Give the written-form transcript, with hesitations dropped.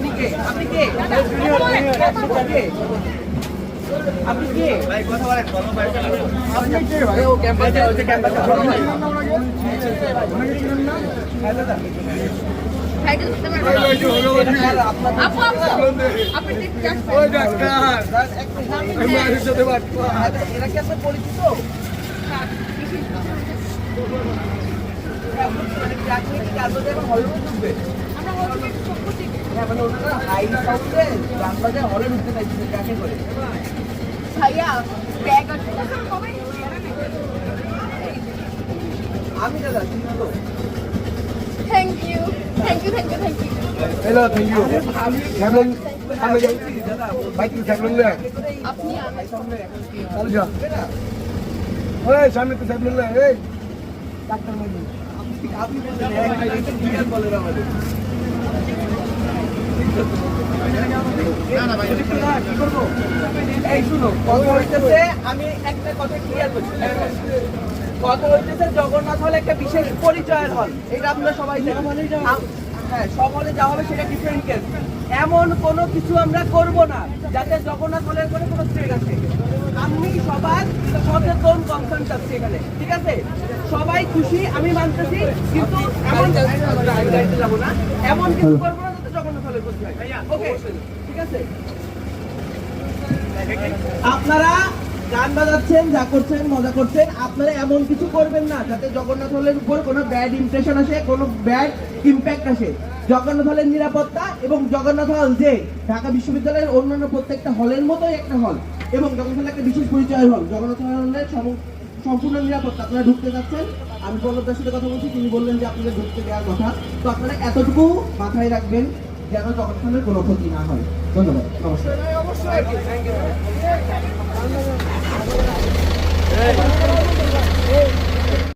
আপনি কে? আপনি কে? আপনি কে? ভাই কথা বলেন, বলো ভাই। আপনি কে ভাই? ও ক্যাম্পাসে ওই যে ক্যাম্পাসে বলো ভাই। আপনাকে চিনেন না? হ্যাঁ দাদা। আপু আপনি ঠিক আছে? ওই ডাক্তার আমি মায়ের সাথে বাদ এরা কি আপনার পরিচিত? আমি দাদা thank you thank you thank you thank you hello thank you সামনে সামনে যাও বাইক সামনে লে আপনি চল যা ওই সামনে তো সামনে লে এই ডাক্তার মাইজি আপনি বলেন আমাদের কি করবো? এই শুনো, কথা হইতেছে, আমি একটা কথা ক্লিয়ার করছি। কথা হইতেছে জগন্নাথ হল একটা বিশেষ পরিচয়ের হল, এটা আপনারা সবাই জানেন। হ্যাঁ, সব হলে যা হবে সেটা ডিফারেন্ট কেস। এমন কোনো কিছু আমরা করব না যাতে জগন্নাথ হলের করে কোনো থ্রেট আছে। আমি সবার সচেতন কনসার্ন চাচ্ছি এখানে, ঠিক আছে? সবাই খুশি, আমি মানতেছি, কিন্তু এমন যাবো না, এমন কিছু করবো না যাতে জগন্নাথ হলের ক্ষতি হয়। ওকে, ঠিক আছে? আপনারা গান বাজাচ্ছেন, যা করছেন, মজা করছেন, আপনারা এমন কিছু করবেন না যাতে জগন্নাথ হলের উপর কোনো ব্যাড ইমপ্রেশন আসে, কোনো ব্যাড ইম্প্যাক্ট আসে। জগন্নাথ হলের নিরাপত্তা এবং জগন্নাথ হল যে ঢাকা বিশ্ববিদ্যালয়ের অন্যান্য প্রত্যেকটা হলের মতোই একটা হল, এবং জগন্নাথ হল একটা বিশেষ পরিচয়ের হল। জগন্নাথ হলের সম্পূর্ণ নিরাপত্তা। আপনারা ঢুকতে যাচ্ছেন, আমি পল্লবদার সাথে কথা বলছি, তিনি বললেন যে আপনাদের ঢুকতে দেওয়ার কথা। তো আপনারা এতটুকু মাথায় রাখবেন যেন জগন্নাথ হলের কোনো ক্ষতি না হয়। ধন্যবাদ, নমস্কার।